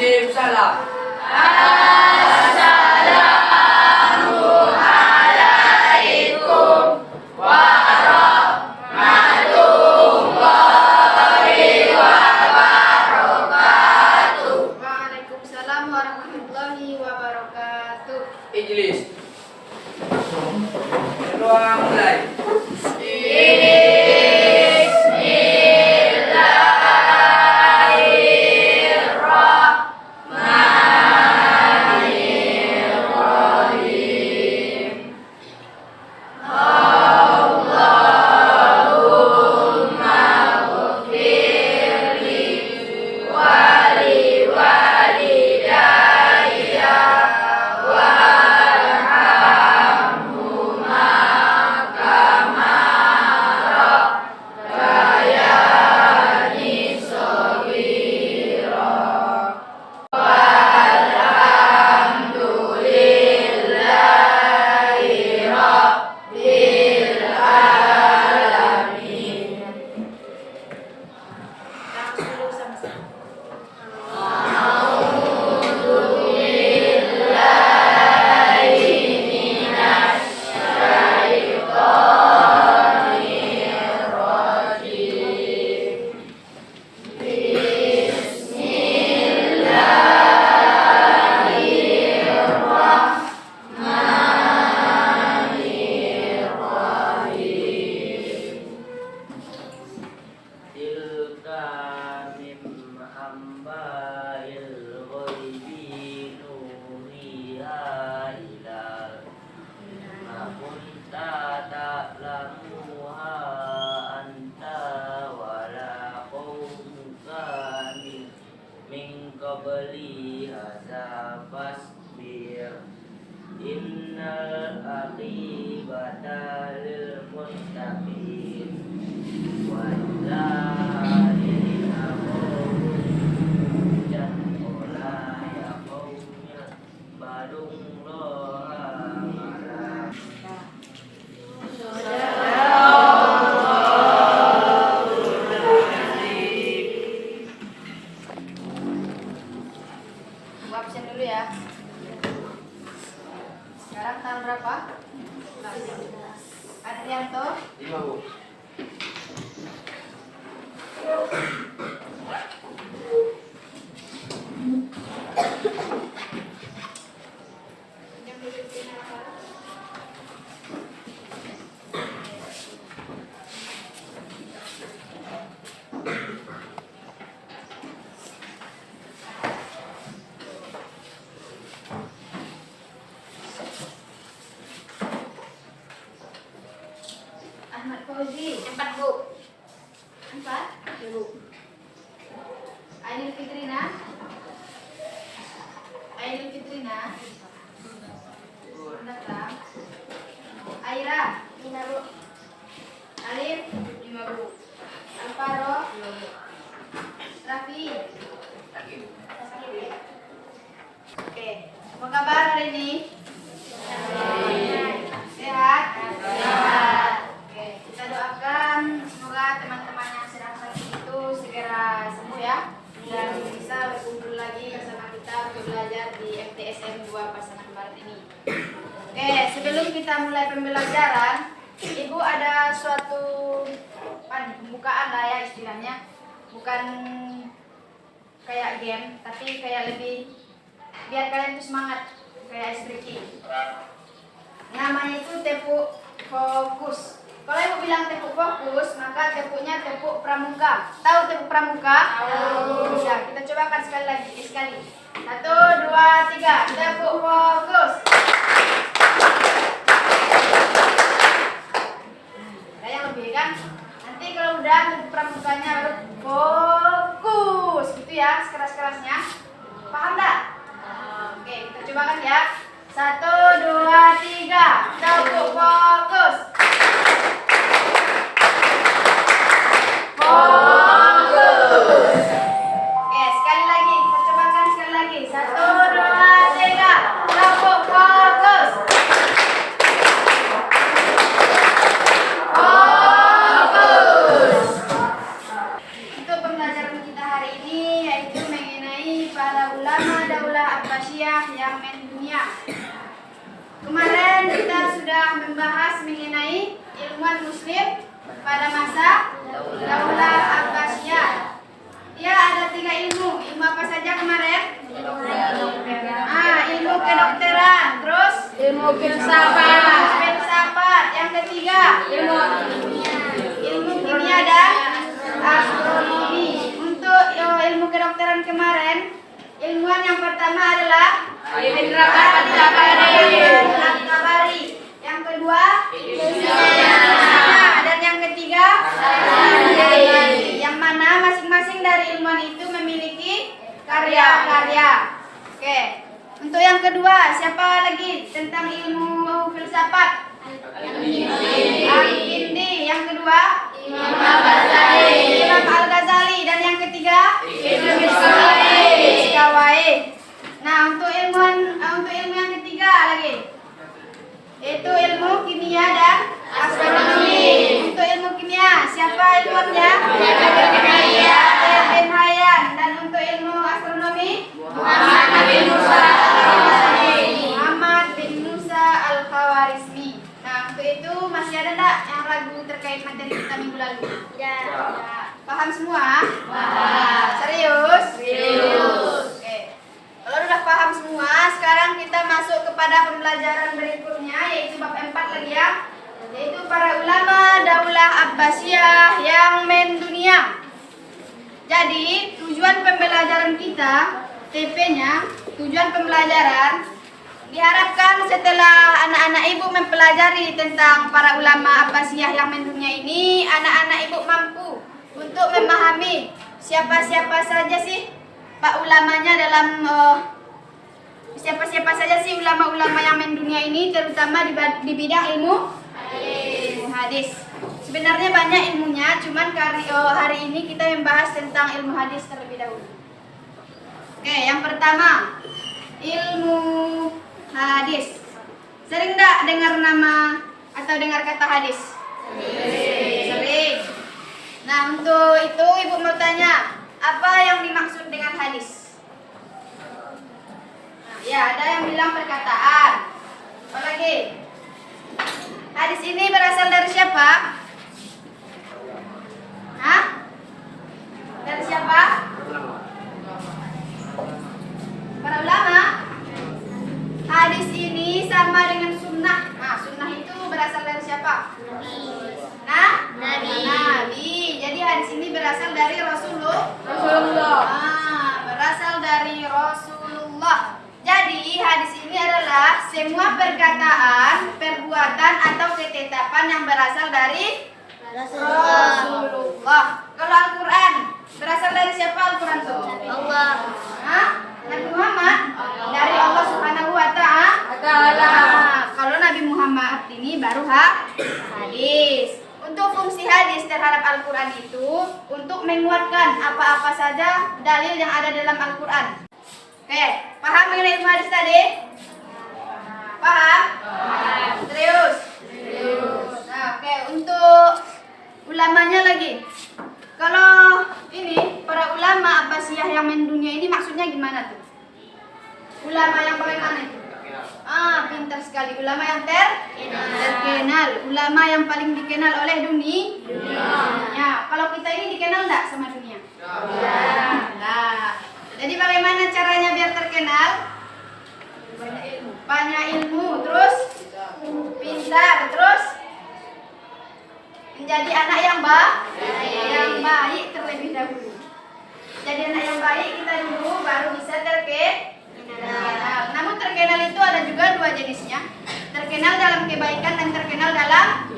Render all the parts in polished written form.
Kasih salam. Assalamualaikum warahmatullahi wabarakatuh. Waalaikumsalam warahmatullahi wabarakatuh. Ijlis. Ruang mulai. Qabli hadza fasbir innal aqibata lil muttaqin wadzalina qawmun jannola yaqawmil badung loha ma'ala. Absen dulu ya. Sekarang tanggal berapa? Adrianto. 5 Bu. Ahmad Fauzi. 4 Bu. 4. Ya, Bu. Ainul Fitrina. Ainul Fitrina. Datang. Aira. 5 Bu. Alif. 5 Bu. Alvaro. 2 Bu. Raffi. Lagi Bu. Oke. Apa kabar hari ini? Sehat? Sehat. Oke, kita doakan semoga teman-teman yang sedang sakit itu segera sembuh ya dan bisa berkumpul lagi bersama kita untuk belajar di FTSM 2 Pasaman Barat ini. Oke, sebelum kita mulai pembelajaran, Ibu ada suatu pembukaan lah ya istilahnya, bukan kayak game, tapi kayak lebih biar kalian tuh semangat kayak SPK. Namanya itu tepuk fokus. Kalau ibu bilang tepuk fokus, maka tepuknya tepuk pramuka. Tahu tepuk pramuka? Tahu. Ya, kita cobakan sekali lagi. 1, 2, 3. Tepuk fokus. Ada yang lebih kan? Nanti kalau udah tepuk pramukanya baru fokus, gitu ya, sekeras-kerasnya. Paham tak? Oke, kita cobakan ya. 1, 2, 3. Tepuk fokus. Fokus. Oke, sekali lagi. Kita cobakan sekali lagi. 1, 2, 3. Tepuk fokus. Fokus. Untuk pembelajaran kita hari ini yaitu mengenai para ulama Abbasiyah yang mendunia. Kemarin kita sudah membahas mengenai ilmuwan muslim pada masa Daulah Abbasiyah. Ya, ada 3 ilmu. Ilmu apa saja kemarin? Ilmu kedokteran, terus Ilmu filsafat. filsafat. Yang ketiga, ilmu kimia dan astronomi. Untuk ilmu kedokteran kemarin, ilmuwan yang pertama adalah Al-Tabari. Yang kedua, dan yang ketiga, yang mana masing-masing dari ilmuwan itu memiliki karya-karya. Oke. Untuk yang kedua, siapa lagi tentang ilmu filsafat? Al-Kindi. Yang kedua, Imam Al-Ghazali. Dan yang ketiga, Miskawai. Nah, untuk ilmu yang ketiga lagi, itu ilmu kimia dan astronomi. Untuk ilmu kimia, siapa ilmuwannya? Ibn Hayyan. Dan untuk ilmu astronomi, Muhammad bin Musa Al-Khawarizmi. Nah, untuk itu masih ada enggak yang ragu terkait materi kita minggu lalu? Ya. Paham semua? Serius? Oke. Kalau sudah paham semua, sekarang kita masuk kepada pembelajaran berikutnya, yaitu bab 4 lagi ya, yaitu para ulama Daulah Abbasiyah yang mendunia. Jadi tujuan pembelajaran kita, TP-nya, tujuan pembelajaran diharapkan setelah anak-anak ibu mempelajari tentang para ulama Abbasiyah yang mendunia ini, anak-anak ibu mampu untuk memahami siapa-siapa saja sih Pak ulamanya dalam siapa-siapa saja sih ulama-ulama yang mendunia ini, terutama di bidang ilmu hadis. Sebenarnya banyak ilmunya, cuman hari ini kita membahas tentang ilmu hadis terlebih dahulu. Oke, yang pertama, ilmu hadis. Sering enggak dengar nama atau dengar kata hadis? Sering. Nah, untuk itu ibu mau tanya, apa yang dimaksud dengan hadis? Nah, ya, ada yang bilang perkataan. Apa lagi? Hadis ini berasal dari siapa? Hah? Dari siapa? Para ulama. Hadis ini sama dengan sunnah. Nah, sunnah itu berasal dari siapa? Nabi. Jadi hadis ini berasal dari Rasulullah. Berasal dari Rasulullah. Jadi hadis ini adalah semua perkataan, perbuatan atau ketetapan yang berasal dari Rasulullah. Kalau Al-Quran berasal dari siapa Al-Quran itu? Allah. Nabi Muhammad dari Allah Subhanahu wa Ta'ala. Kalau Nabi Muhammad ini baru hadis. Untuk fungsi hadis terhadap Al-Quran itu untuk menguatkan apa-apa saja dalil yang ada dalam Al-Quran. Oke, paham mengenai ilmu hadis tadi? Paham? Serius? Nah, oke, untuk ulamanya lagi. Kalau ini para ulama Abbasiyah yang mendunia ini maksudnya gimana tuh? Ulama yang paling aneh. Pintar sekali. Ulama yang terkenal. Ulama yang paling dikenal oleh dunia. Kalau kita ini dikenal enggak sama dunia? Enggak. Jadi bagaimana caranya biar terkenal? Banyak ilmu, terus pintar, terus menjadi anak yang baik terlebih dahulu. Jadi anak yang baik kita dulu baru bisa terkenal. Namun terkenal itu ada juga 2 jenisnya. Terkenal dalam kebaikan dan terkenal dalam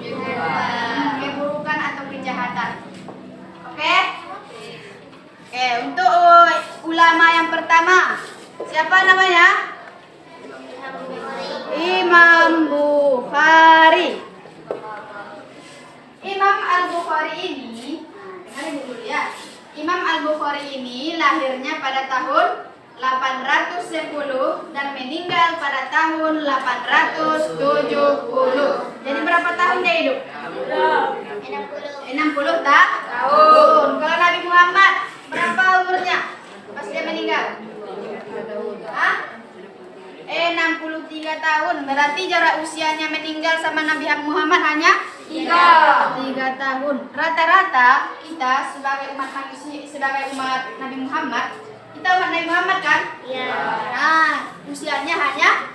keburukan atau kejahatan. Oke? Oke, untuk ulama yang pertama, siapa namanya? Imam Bukhari. Imam Al-Bukhari ini, dengarin dulu ya. Imam Al-Bukhari ini lahirnya pada tahun 810 dan meninggal pada tahun 870. Jadi berapa tahun dia hidup? 60 tahun. Kalau Nabi Muhammad berapa umurnya pas dia meninggal? 3 tahun. Berarti jarak usianya meninggal sama Nabi Muhammad hanya 3 tahun. Rata-rata kita sebagai umat Nabi Muhammad, kita umat Nabi Muhammad kan? Iya. Nah, usianya hanya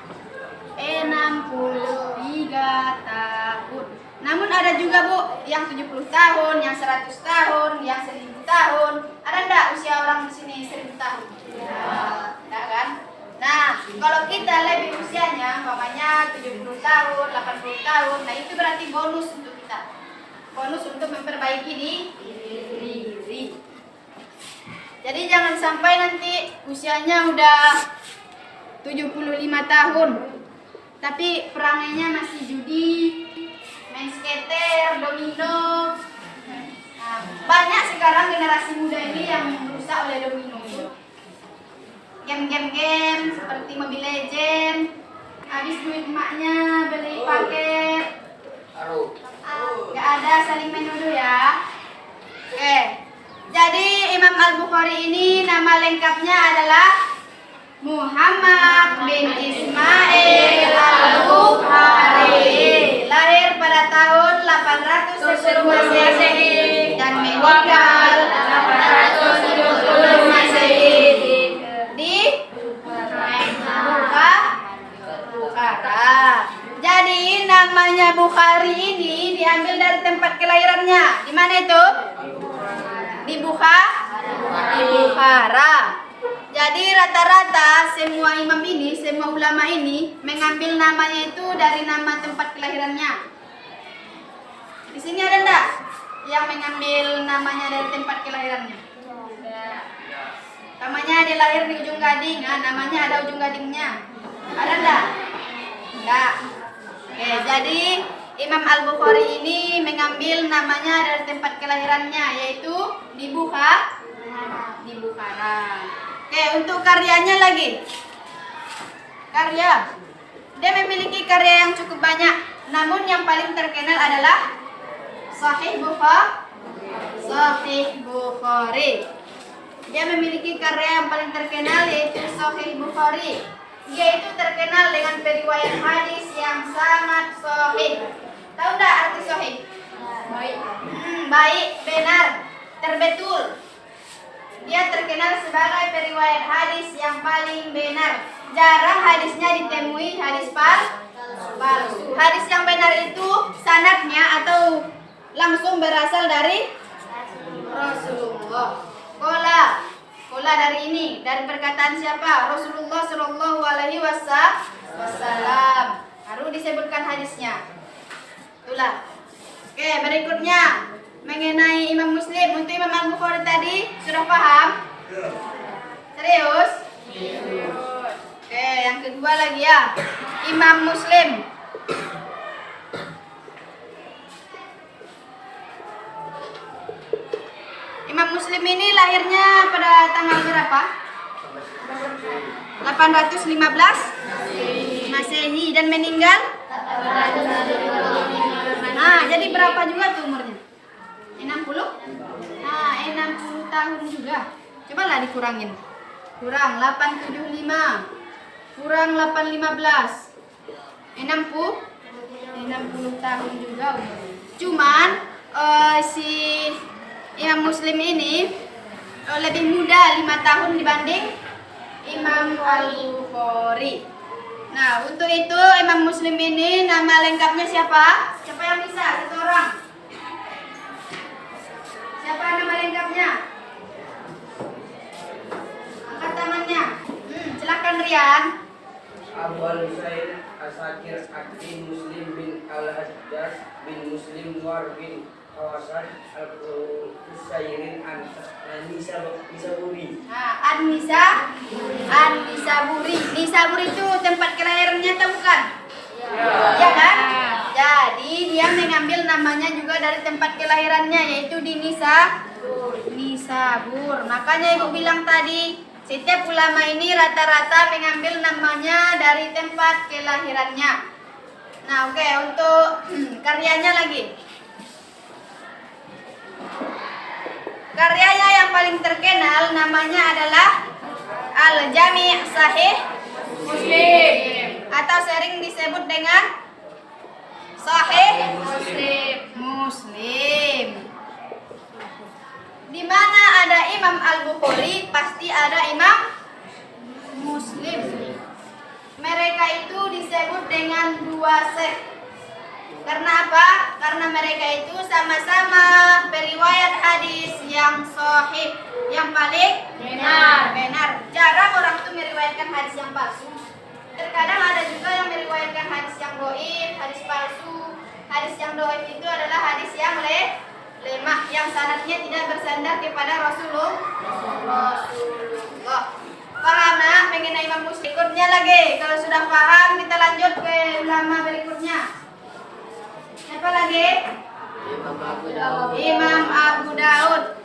63 tahun. Namun ada juga Bu yang 70 tahun, yang 100 tahun, yang 1000 tahun. Ada enggak usia orang di sini 1000 tahun? Enggak kan? Nah, kalau kita lebih usianya, umpamanya 70 tahun, 80 tahun, nah itu berarti bonus untuk kita. Bonus untuk memperbaiki diri. Jadi jangan sampai nanti usianya udah 75 tahun, tapi perangainya masih judi, main skater, domino. Nah, banyak sekarang generasi muda ini yang rusak oleh domino. Game seperti Mobile Legend, habis duit emaknya beli paket. Gak ada saling menuduh ya. Oke. Jadi Imam Al-Bukhari ini nama lengkapnya adalah Muhammad bin Ismail Al-Bukhari. Lahir pada tahun 800 sebelum Masehi dan meninggal 870 Masehi di Bukhara. Jadi namanya Bukhari ini diambil dari tempat kelahirannya. Di mana itu? Di Bukhara. Jadi rata-rata semua imam ini, semua ulama ini mengambil namanya itu dari nama tempat kelahirannya. Di sini ada enggak yang mengambil namanya dari tempat kelahirannya? Namanya dia lahir di Ujung Gading, nah, namanya ada Ujung Gadingnya. Ada enggak? Enggak. Oke, jadi Imam Al-Bukhari ini mengambil namanya dari tempat kelahirannya, yaitu di Bukhara. Oke, untuk karyanya lagi. Karya. Dia memiliki karya yang cukup banyak, namun yang paling terkenal adalah Sahih Bukhari. Dia memiliki karya yang paling terkenal yaitu Sahih Bukhari. Dia itu terkenal dengan periwayat hadis yang sangat sahih. Tahu enggak arti sahih? Baik, benar, terbetul. Dia terkenal sebagai periwayat hadis yang paling benar. Jarang hadisnya ditemui hadis palsu. Hadis yang benar itu sanadnya atau langsung berasal dari Rasulullah. Kola dari ini, dari perkataan siapa? Rasulullah Shallallahu Alaihi Wasallam. Baru disebutkan hadisnya. Itulah. Oke, berikutnya mengenai Imam Muslim. Untuk Imam Al-Bukhari tadi sudah paham? Serius? Oke, yang kedua lagi ya, Imam Muslim. Imam Muslim ini lahirnya pada tanggal berapa? 815 Masehi dan meninggal? Nah, jadi berapa juga tuh umurnya? 60? Nah, 60 tahun juga. Cobalah dikurangin. Kurang 875. Kurang 815. 60 tahun juga umurnya. Cuman si Imam Muslim ini lebih muda 5 tahun dibanding Imam Al-Bukhari. Nah, untuk itu Imam Muslim ini nama lengkapnya siapa? Siapa yang bisa? Satu orang. Siapa nama lengkapnya? Angkat tangannya. Silakan Rian. Abu Al-Husain Asakir Akti Muslim bin Al-Hajjaj bin Muslim Nur bin Kawasan Al-Husairin An-Nisaburi. Nah, An-Nisaburi. Nisaburi itu tempat kelahirannya atau bukan? Ya kan? Jadi dia mengambil namanya juga dari tempat kelahirannya, yaitu di Nisabur. Makanya ibu bilang tadi, setiap ulama ini rata-rata mengambil namanya dari tempat kelahirannya. Nah, oke, untuk karyanya lagi. Karyanya yang paling terkenal namanya adalah Al-Jami' Sahih Muslim. atau sering disebut dengan Sahih Muslim. Di mana ada Imam Al-Bukhari, pasti ada Imam Muslim. Mereka itu disebut dengan dua sek. Karena apa? Karena mereka itu sama-sama periwayat hadis yang sahih, yang paling benar. Jarang orang itu meriwayatkan hadis yang palsu. Terkadang ada juga yang meriwayatkan hadis yang dhaif, hadis palsu. Hadis yang dhaif itu adalah hadis yang lemah, yang sanadnya tidak bersandar kepada Rasulullah. Paham nak mengenai Imam Muslim? Berikutnya lagi, kalau sudah paham kita lanjut ke ulama berikutnya. Siapa lagi? Imam Abu Daud.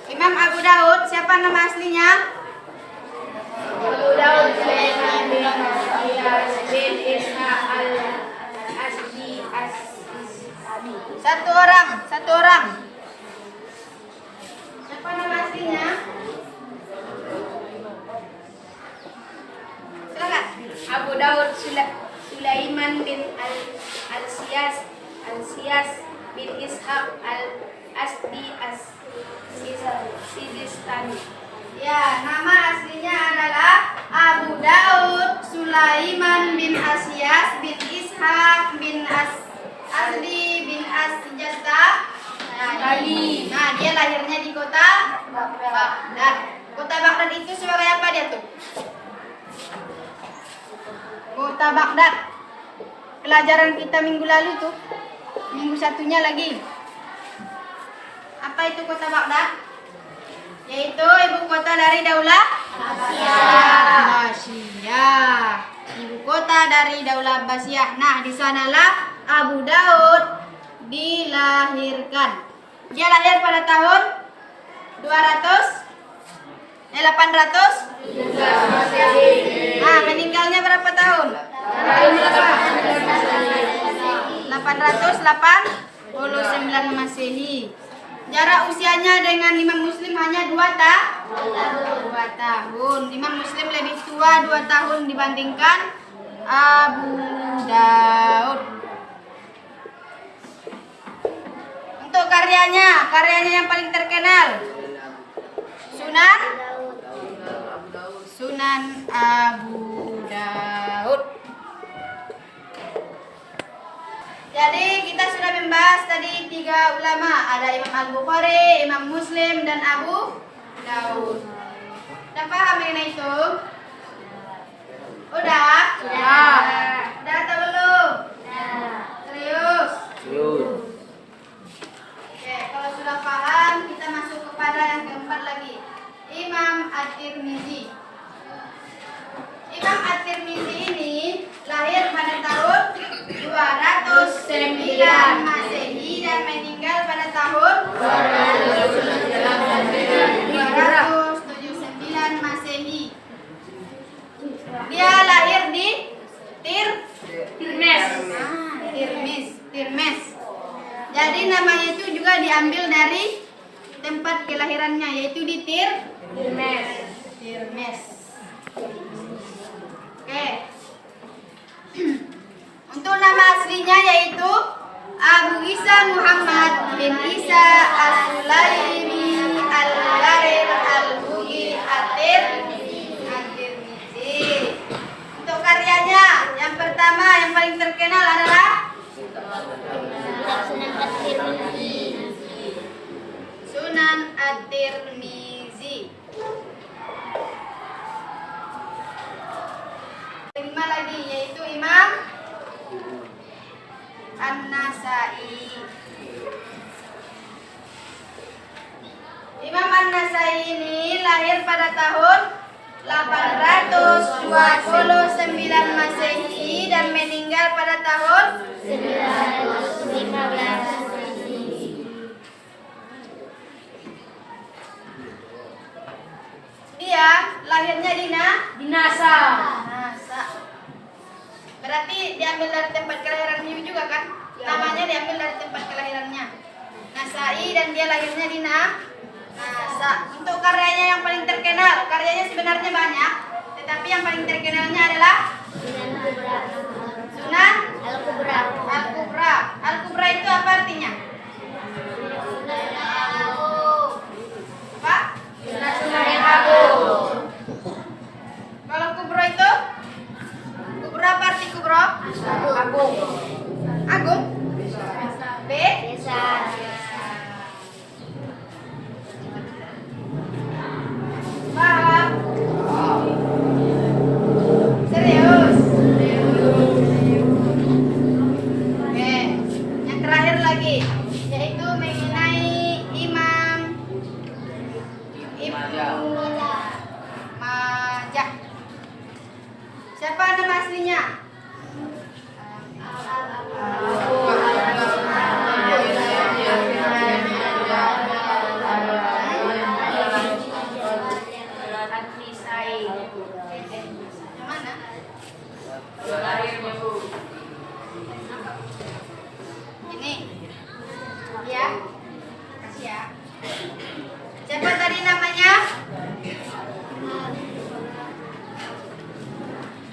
Imam Abu Daud, siapa nama aslinya? Abu Daud Sulaiman bin Iyas bin Ishaq al-Asdi as-Sistani. Satu orang. Siapa nama aslinya? Silakan. Abu Daud Sulaiman bin Al-Siyas bin Ishaq al-Asdi as-Sistani. Ya, nama aslinya adalah Abu Daud Sulaiman bin Asyas bin Ishaq bin Asdi bin As-Sijastani. Nah, dia lahirnya di kota Baghdad. Kota Baghdad itu sebagai apa dia tuh? Kota Baghdad. Pelajaran kita minggu lalu tuh. Minggu satunya lagi. Apa itu kota Baghdad? Yaitu ibu kota dari Daulah Abbasiyah. Ibu kota dari Daulah Abbasiyah. Nah, di sanalah Abu Daud dilahirkan. Dia lahir pada tahun 800. Nah, meninggalnya berapa tahun? 889 Masehi. Jarak usianya dengan Imam Muslim hanya 2 tahun. Imam Muslim lebih tua 2 tahun dibandingkan Abu Daud. Untuk karyanya yang paling terkenal Sunan Abu Daud. Jadi kita sudah membahas tadi 3 ulama, ada Imam Al-Bukhari, Imam Muslim, dan Abu Daud. Sudah paham mengenai itu? Udah? Udah atau belum? Serius? Oke, kalau sudah paham kita masuk kepada yang keempat lagi, Imam At-Tirmizi. Imam At-Tirmizi ini lahir pada tahun 209 Masehi dan meninggal pada tahun 279 Masehi. Dia lahir di Tirmes. Jadi namanya itu juga diambil dari tempat kelahirannya, yaitu di Tirmes. Oke. Untuk nama aslinya yaitu Abu Isa Muhammad bin Isa As-Sulaimi Al-Gharib Al-Bughi At-Tirmizi. Untuk karyanya yang pertama yang paling terkenal adalah Sunan At-Tirmizi. Kelima lagi yaitu Imam An-Nasai. Imam An-Nasai ini lahir pada tahun 829 Masehi dan meninggal pada tahun 915. Dia lahirnya di Nasa. Berarti diambil dari tempat kelahirannya juga kan? Namanya diambil dari tempat kelahirannya. Nasai, dan dia lahirnya di Nasa. Untuk karyanya yang paling terkenal, karyanya sebenarnya banyak, Tetapi yang paling terkenalnya adalah Sunan Al-Kubra. Al-Kubra. Al-Kubra itu apa artinya? Apa? Sunan yang agung. Kalau kubro itu? Kubro apa arti kubro? Agung. Agung? B? Besar. Paham? Serius? Oke. Yang terakhir lagi, yaitu mengenai Imam Ibnu Majah. Siapa nama aslinya? Yang mana? Ini. Ya. Kasih ya. Siapa tadi namanya?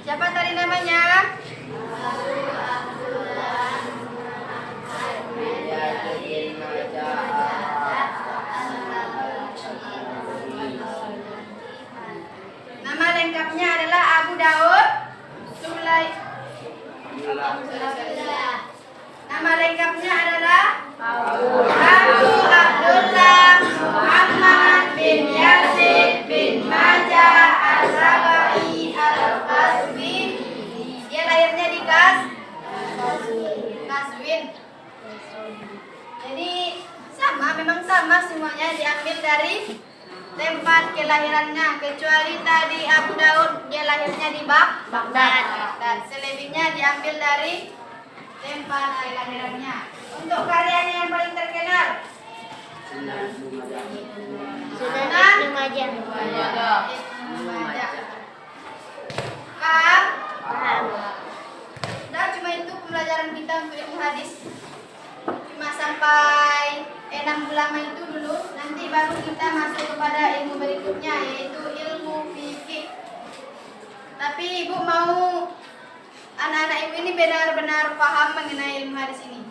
Siapa tadi namanya? Nama lengkapnya adalah Abu Daud Sulai. Nama lengkapnya adalah Abu Abdullah Muhammad bin Yazid bin Majah As-Sabai Al-Qaswi. Dia lahirnya di Kaswin. Jadi memang sama semuanya, diambil dari tempat kelahirannya, kecuali tadi Abu Daud dia lahirnya di Baghdad. Dan selebihnya diambil dari tempat kelahirannya. Untuk karyanya yang paling terkenal, Sunan Sunan Ibnu Majah. Ibnu Majah. Paham? Paham. Nah, cuma itu pembelajaran kita untuk ilmu hadis. Cuma sampai 6 ulama itu dulu. Nanti baru kita masuk kepada ilmu berikutnya, yaitu ilmu fikih. Tapi ibu mau anak-anak ibu ini benar-benar paham mengenai ilmu hadis ini.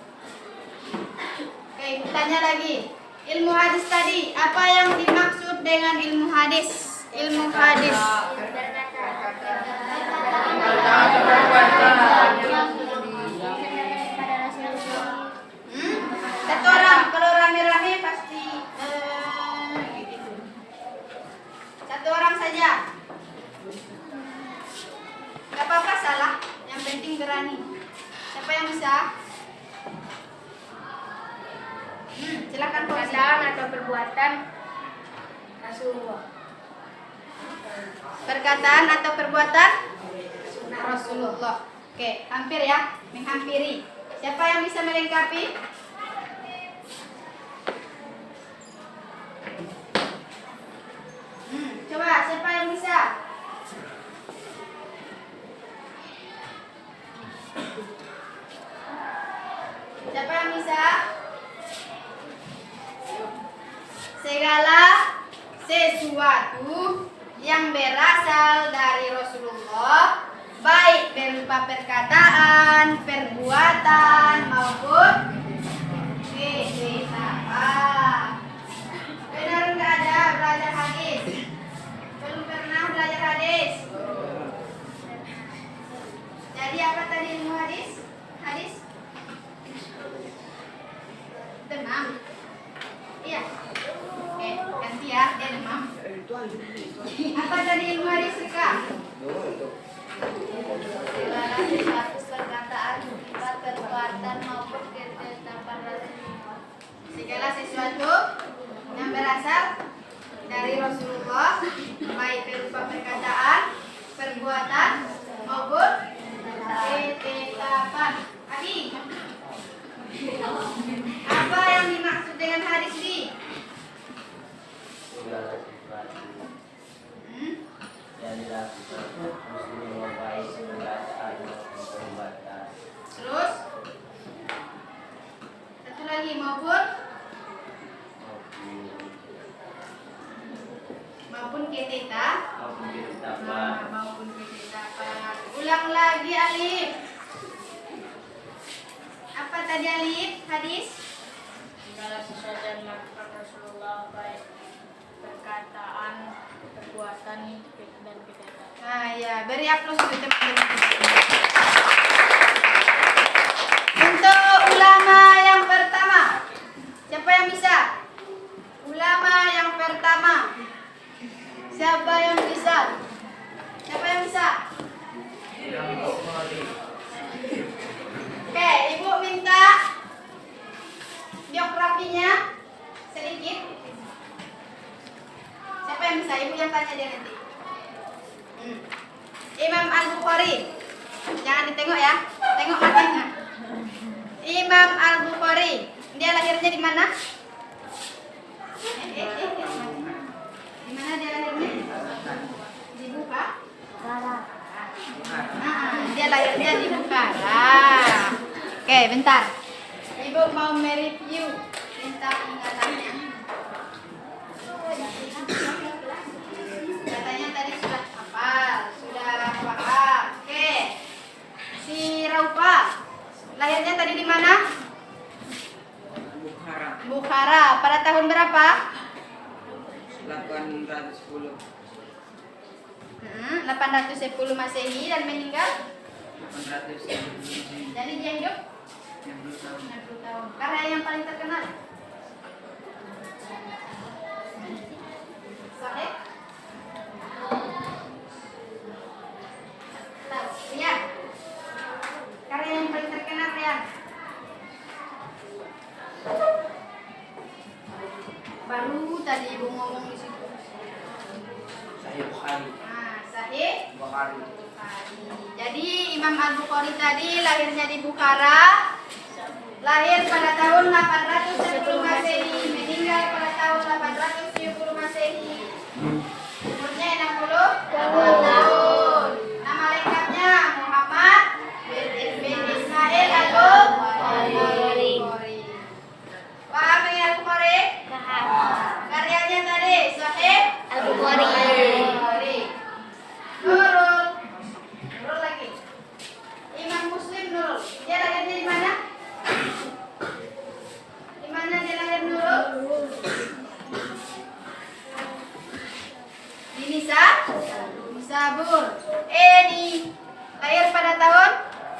Oke, ibu tanya lagi. Ilmu hadis tadi, apa yang dimaksud dengan ilmu hadis? Ilmu hadis. Satu orang, kalau rame-rame pasti gitu. Satu orang saja. Gak apa-apa salah, yang penting berani. Siapa yang bisa? Silakan Fauzi. Perkataan atau perbuatan Rasulullah. Perkataan atau perbuatan Rasulullah. Oke, hampir ya, menghampiri. Siapa yang bisa melengkapi? Coba, siapa yang bisa? Siapa yang bisa? Segala sesuatu yang berasal dari Rasulullah, baik berupa perkataan, perbuatan maupun ketetapan. Benar nggak ada belajar hadis? Belum pernah belajar hadis? Jadi apa tadi ilmu hadis? Hadis? Demam. Iya. Oke, ganti ya, dia demam. Apa tadi ilmu hadis sekarang? Segala sesuatu perkataan, sifat, perbuatan maupun ketetapan Rasulullah. Segala sesuatu yang berasal dari Rasulullah, baik berupa perkataan, perbuatan maupun ketetapan. Adi, apa yang dimaksud dengan hadis ini? Yang dilakukan muslim yang baik perkataan maupun perbuatan. Terus satu lagi maupun PT Tita maupun PT Tapak. maupun PT Tapak. Ulang lagi Alif. Apa tadi Alif? Hadis? Segala sesuatu yang dilakukan Rasulullah baik perkataan, perbuatan, dan pikiran. Nah ya, beri aplaus untuk teman-teman. Untuk ulama yang pertama, siapa yang bisa? Ulama yang pertama, siapa yang bisa? Siapa yang bisa? Oke, Ibu minta biografinya sedikit. Siapa yang bisa? Ibu yang tanya dia nanti. Imam Al-Bukhari. Jangan ditengok ya. Tengok matanya. Imam Al-Bukhari. Dia lahirnya di mana? Di mana dia lahirnya? Di Bukhara. Dia lahirnya di Bukhara. Oke, bentar. Ibu mau mereview tentang ingatannya. Katanya tadi sudah hafal, sudah paham. Oke. Si Raufa lahirnya tadi di mana? Bukhara. Pada tahun berapa? 810. 810 Masehi dan meninggal. 810. Jadi dia hidup 60 tahun. 60 tahun. Karya yang paling terkenal. Sahih. Rian. Karya yang paling terkenal Rian. Baru tadi Ibu ngomong di situ. Sahih Bukhari. Nah, Sahih Bukhari. Bukhari. Jadi Imam Al-Bukhari tadi lahirnya di Bukhara. Lahir pada tahun 810 Masehi, meninggal pada tahun 870 Masehi. Umurnya 60 tahun. Nama lengkapnya Muhammad bin Ismail Al-Bukhari. Paham ini Al-Bukhari? Karyanya tadi Sahih Al-Bukhari. Nurul. Nurul lagi. Imam Muslim Nurul. Dia lahirnya di mana? Di mana dia lahir Nurul? Di Nisabur. Edi lahir pada tahun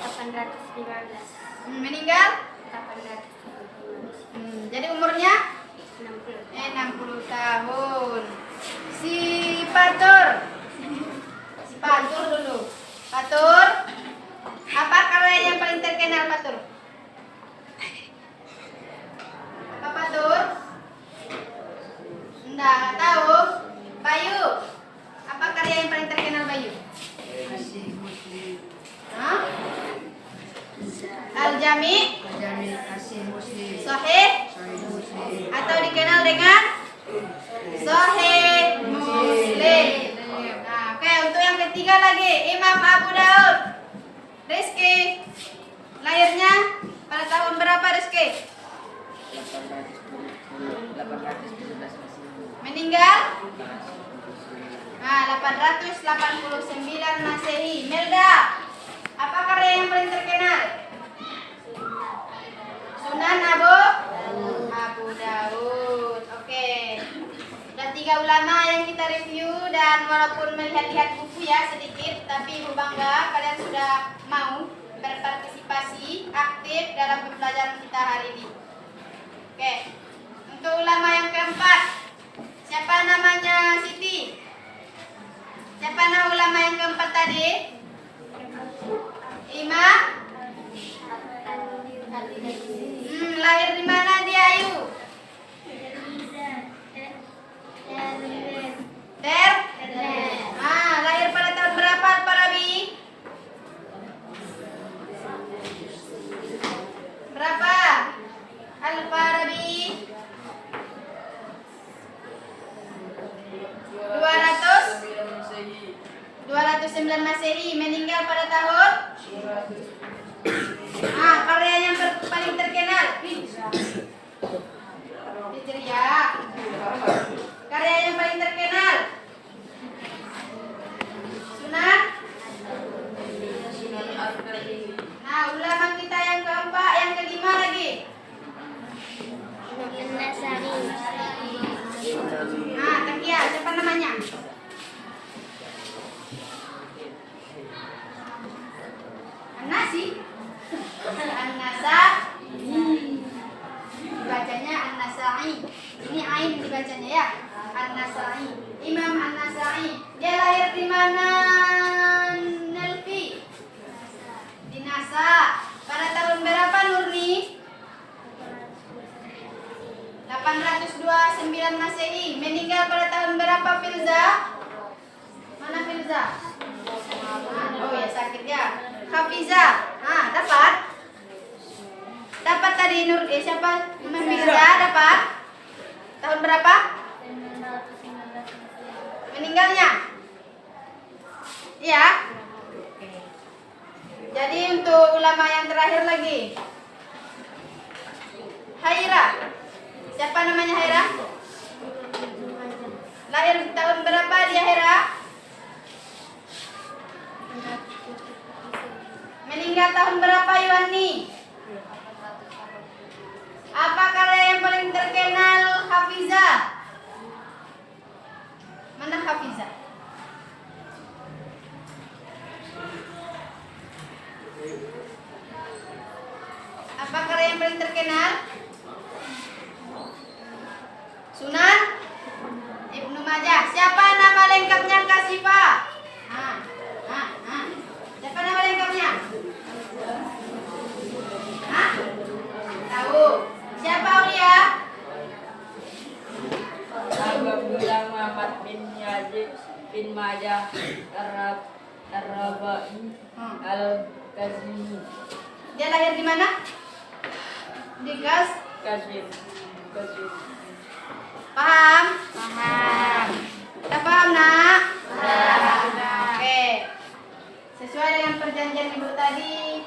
815. meninggal. 815. Jadi umurnya 60. 60 tahun. Si Patur. Si Patur dulu. Patur. Apa karya yang paling terkenal Patur? Apa Patur? Enggak tahu. Bayu. Apa karya yang paling terkenal Bayu? Hah? Al-Jami Sahih atau dikenal dengan Sahih Muslim. Nah, oke, untuk yang ketiga lagi Imam Abu Daud. Rizki lahirnya pada tahun berapa Rizki? 817 Masehi. Meninggal? Nah, 889 Masehi. Melda, apa karya yang paling terkenal? Sunan Abu Daud. Oke. Sudah 3 ulama yang kita review dan walaupun melihat-lihat buku ya sedikit, tapi Ibu bangga kalian sudah mau berpartisipasi aktif dalam pembelajaran kita hari ini. Oke. Untuk ulama yang keempat, siapa namanya Siti? Siapa nama ulama yang keempat tadi? Imam? Lahir di mana dia Ayu? Lahir pada tahun berapa Al-Farabi? Berapa? Al-Farabi 209 Masehi, meninggal pada tahun karya yang paling terkenal Hijriah. Karya yang paling terkenal Hamzah. Oh ya sakit ya. Hafizah. Ah, dapat? Dapat tadi Nur siapa? Hafizah dapat? Tahun berapa? Meninggalnya? Iya. Jadi untuk ulama yang terakhir lagi. Haira. Siapa namanya Haira? Lahir tahun berapa dia Haira? Meninggal tahun berapa Yuani? Apa karya yang paling terkenal Hafizah? Mana Hafizah? Apa karya yang paling terkenal? Sunan Ibnu Majah. Siapa nama lengkapnya Kasifah? Siapa nama lengkapnya? Tahu. Siapa Aulia? Abdullah Muhammad bin Yazid bin Majah Ar-Rabai Al-Kazimi. Dia lahir di mana? Di Kazim. Paham? Paham. Kita paham nak? Paham. Oke. Sesuai dengan perjanjian ibu tadi,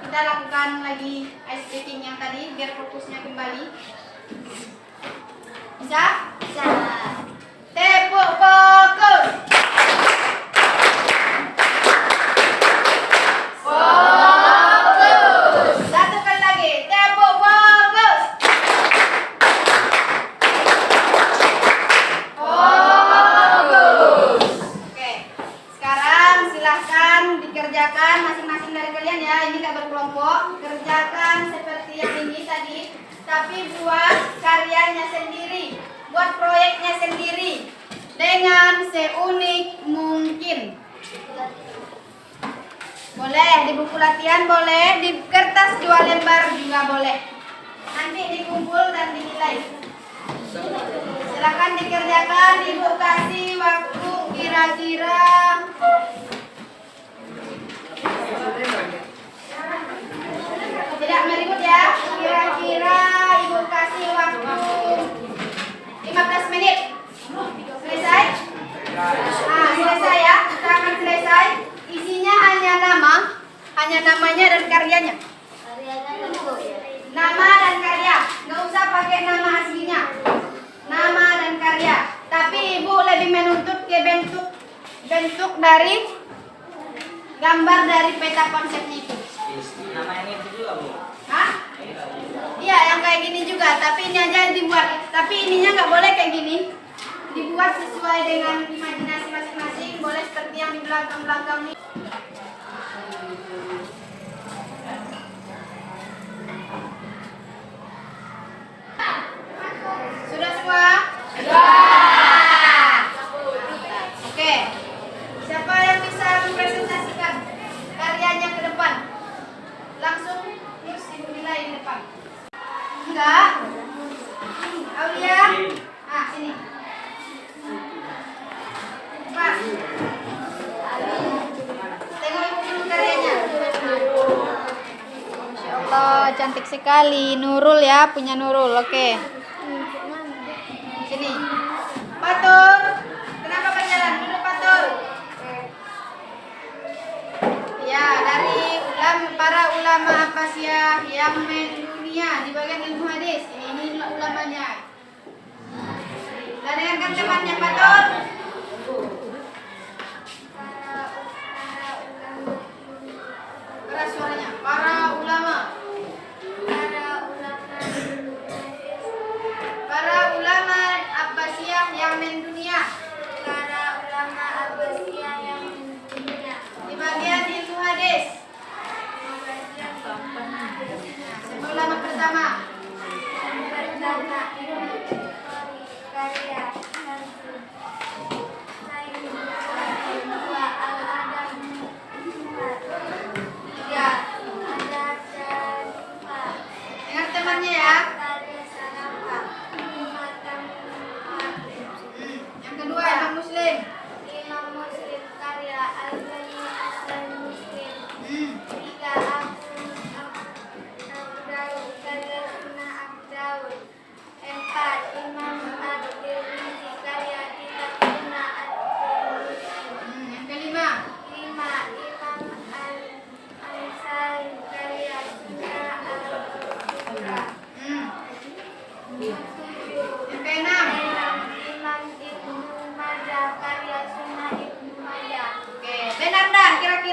kita lakukan lagi ice breaking yang tadi biar fokusnya kembali. Bisa? Bisa. Tepuk fokus. Fokus. Satu kali lagi. Tepuk fokus. Fokus. Oke. Sekarang silahkan dikerjakan masing-masing dari kalian ya. Ini tak berkelompok. Kerjakan seperti yang ini tadi. Tapi buat karyanya sendiri, buat proyeknya sendiri dengan seunik mungkin. Boleh di buku latihan, boleh di kertas 2 lembar juga boleh. Nanti dikumpul dan dinilai. Silakan dikerjakan. Ibu kasih waktu kira-kira tidak meribut ya. Kira-kira ibu kasih waktu 15 menit. Selesai? Selesai ya. Kita akan selesai. Isinya hanya namanya dan karyanya. Nama dan karya. Nggak usah pakai nama aslinya. Nama dan karya. Tapi ibu lebih menuntut ke bentuk dari gambar dari peta konsepnya itu. Namanya itu juga Bu. Hah? Iya, yang kayak gini juga, tapi ini aja yang dibuat. Tapi ininya nggak boleh kayak gini. Dibuat sesuai dengan imajinasi masing-masing. Boleh seperti yang di belakang-belakang ini. Sudah semua? Sudah. Oke. Siapa yang bisa mempresentasikan karyanya ke depan? Langsung terus ibu nilai di depan. Enggak. Aulia. Sini. Pak. Tengok ibu dulu karyanya. Masya Allah, cantik sekali. Nurul ya, punya Nurul. Oke. Sini. Patur. Kenapa berjalan? Duduk Patur. Ya, dari para ulama Abbasiyah yang mendunia di bagian ilmu hadis. Ini ulamanya. Dan dengarkan temannya Patur. Keras suaranya. Para ulama. Para ulama Abbasiyah yang mendunia. Di bagian ilmu hadis. Siapa ulama pertama?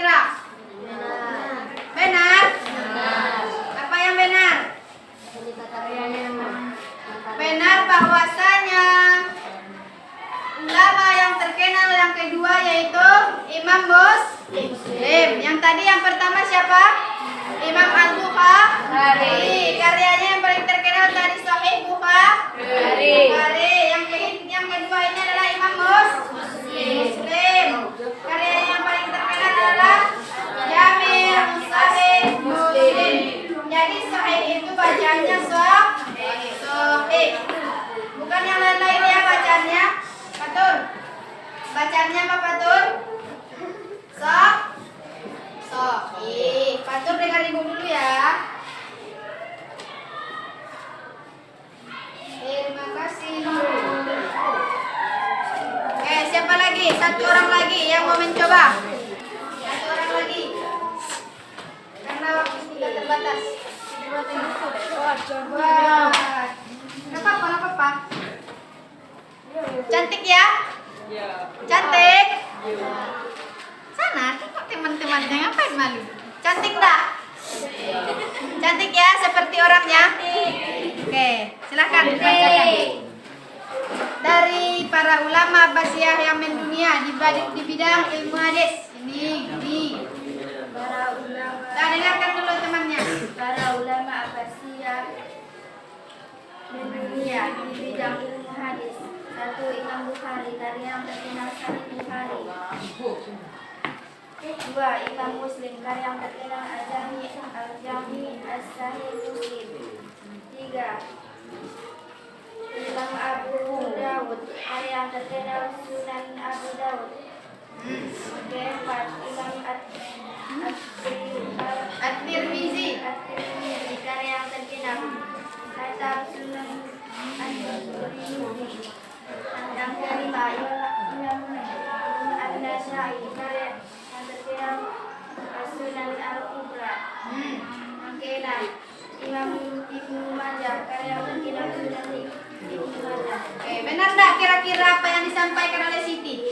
kira-kira? Benar? Apa yang benar? Benar bahwasanya ulama yang terkenal yang kedua yaitu Imam Muslim. Yang tadi yang pertama siapa? Imam Al-Bukhari. Karyanya yang paling terkenal tadi Sahih Bukhari. Yang kedua ini adalah Imam Muslim. Karyanya yang paling terkenal adalah Jami' Sahih Muslim. Jadi Sahih itu bacaannya Sahih. Bukan yang lain-lain ya bacaannya. Fatur. Bacaannya apa Fatur? Sahih. Fatur dengar ibu dulu ya. Terima kasih. Oke, siapa lagi? Satu orang lagi yang mau mencoba. Satu orang lagi. Karena waktu kita terbatas. Wah. Nggak apa-apa. Cantik ya? Cantik? Sana, tengok teman-temannya ngapain malu? Cantik enggak? Cantik ya, seperti orangnya? Oke, silakan. Dari para ulama Abbasiyah yang mendunia di bidang ilmu hadis. Ini. Para ulama. Nah, dengarkan dulu temannya. Para ulama Abbasiyah mendunia di bidang ilmu hadis. 1. Imam Bukhari, karya yang terkenal Sahih Bukhari. 2. Imam Muslim, karya yang terkenal Al-Jami' As-Sahih Muslim. 3. Imam Abu Dawud, karya yang terkenal Sunan Abu Dawud. 4. Imam At-Tirmizi. karya yang terkenal Kitab Sunan At-Tirmizi. Yang kelima, Imam An-Nasa'i, karya yang terkenal Sunan Al-Kubra. Yang keenam, Imam Ibnu Majah, karya yang terkenal Sunan Ibnu Majah. Oke, benar enggak kira-kira apa yang disampaikan oleh Siti?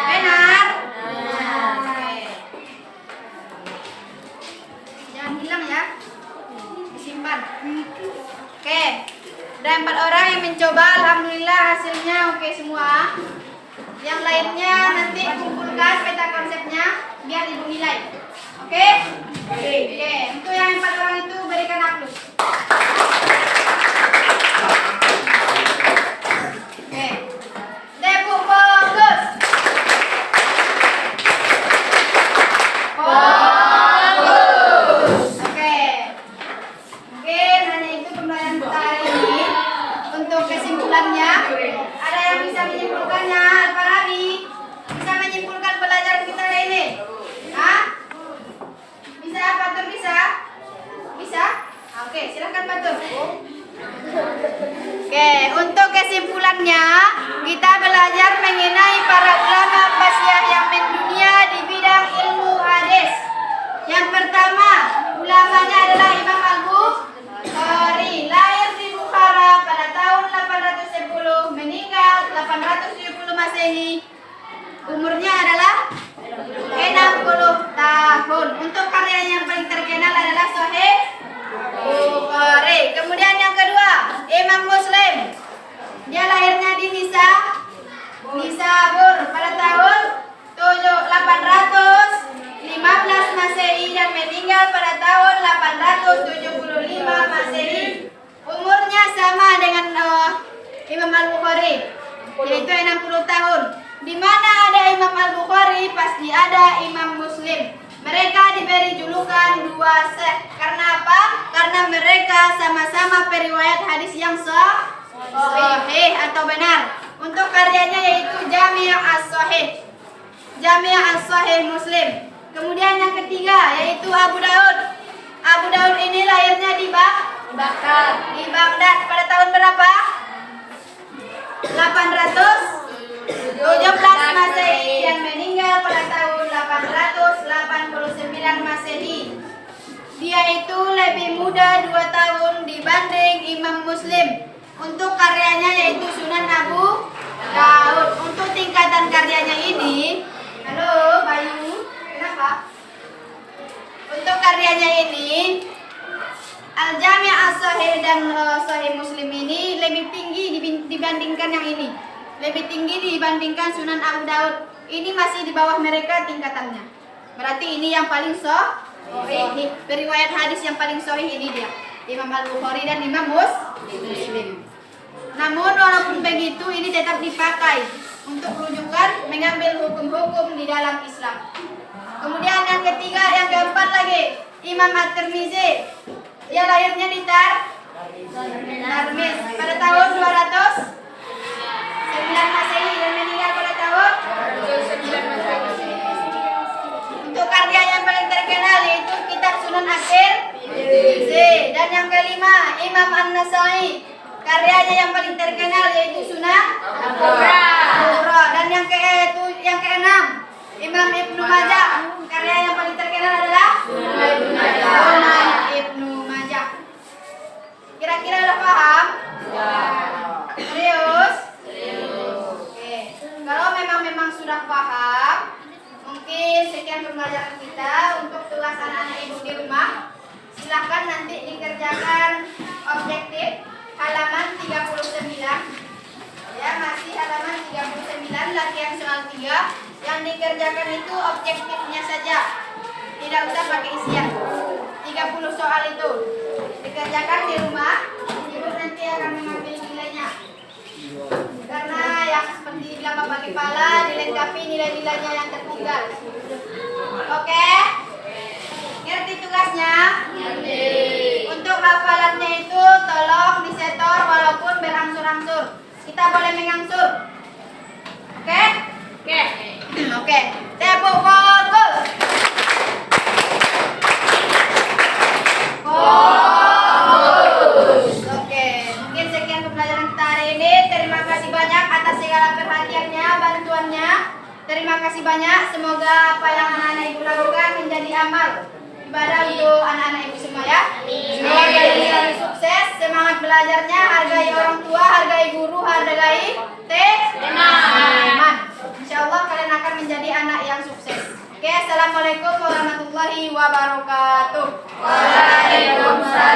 Benar? Oke. Jangan hilang ya. Disimpan. Oke. Ada 4 orang yang mencoba, alhamdulillah hasilnya oke semua. Yang lainnya nanti kumpulkan peta konsepnya biar ibu nilai. Oke? Oke. Untuk yang 4 orang itu berikan aplaus. Oke. Tepuk fokus. Fokus. Oke. Mungkin hanya itu pembelajaran kita hari ini. Untuk kesimpulannya, ada yang bisa menyimpulkannya? Al-Farabi bisa menyimpulkan pelajaran kita hari ini? Hah? Bisa apa tuh bisa? Bisa? Oke, silakan Batur. Oke, untuk kesimpulannya kita belajar mengenai para ulama Abbasiyah yang mendunia di bidang ilmu hadis. Yang pertama, ulamanya adalah Imam Al-Bukhari, lahir di Bukhara pada tahun 810, meninggal 870 Masehi. Umurnya adalah 60 tahun. Untuk karyanya yang paling terkenal adalah Sahih Bukhari. Kemudian yang kedua, Imam Muslim. Dia lahirnya di Nisabur pada tahun 815 Masehi dan meninggal pada tahun 875 Masehi. Umurnya sama dengan Imam Al-Bukhari, yaitu 60 tahun. Di mana ada Imam Al-Bukhari, pasti ada Imam Muslim. Mereka diberi julukan dua syekh. Karena apa? Karena mereka sama-sama periwayat hadis yang sahih atau benar. Untuk karyanya yaitu Jami' As-Sahih, Jami' As-Sahih Muslim. Kemudian yang ketiga yaitu Abu Dawud. Abu Dawud ini lahirnya di Baghdad pada tahun berapa? 817 Masehi dan meninggal pada tahun 889 Masehi. Dia itu lebih muda 2 tahun dibanding Imam Muslim. Untuk karyanya yaitu Sunan Abu Dawud. Untuk tingkatan karyanya ini, halo Bayu, kenapa? Al-Jami' As-Sahih dan Sahih Muslim ini lebih tinggi dibandingkan yang ini. Lebih tinggi dibandingkan Sunan Abu Daud. Ini masih di bawah mereka tingkatannya. Berarti ini yang paling sahih. Periwayat hadis yang paling sahih ini dia. Imam Al-Bukhari dan Imam Muslim. Namun walaupun begitu ini tetap dipakai untuk rujukan mengambil hukum-hukum di dalam Islam. Kemudian yang ketiga, yang keempat lagi, Imam At-Tirmizi. Dia lahirnya di Tarmis pada tahun 209 Masehi dan meninggal pada tahun 209 Masehi. Untuk karyanya yang paling terkenal yaitu Kitab Sunan At-Tirmizi. Dan yang kelima, Imam An-Nasai. Karyanya yang paling terkenal yaitu Sunan Al-Kubra. Dan yang keenam, Imam Ibnu Majah. Karya yang paling terkenal adalah Sunan Ibnu Majah. Kira-kira udah paham? Serius? Oke. Kalau memang sudah paham, mungkin sekian pembelajaran kita. Untuk tugas anak-anak ibu di rumah, silahkan nanti dikerjakan objektif halaman 39. Ya, masih halaman 39 latihan soal 3. Yang dikerjakan itu objektifnya saja. Tidak usah pakai isian. 30 soal itu dikerjakan di rumah. Ibu nanti akan mengambil nilainya. Karena yang seperti bilang Bapak Kepala, dilengkapi nilai-nilainya yang tertinggal. Oke? Ngerti tugasnya? Ngerti. Untuk hafalannya itu tolong disetor walaupun berangsur-angsur. Kita boleh mengangsur. Oke? Oke. Oke. Tepuk fokus. Fokus. Oke. Mungkin sekian pembelajaran kita hari ini. Terima kasih banyak atas segala perhatiannya, bantuannya. Terima kasih banyak. Semoga apa yang anak-anak ibu lakukan menjadi amal ibadah untuk anak-anak ibu semua ya. Semoga kalian selalu sukses, semangat belajarnya, hargai orang tua, hargai guru, hargai teman. Insyaallah kalian akan menjadi anak yang sukses. Oke, assalamualaikum warahmatullahi wabarakatuh. Waalaikumsalam.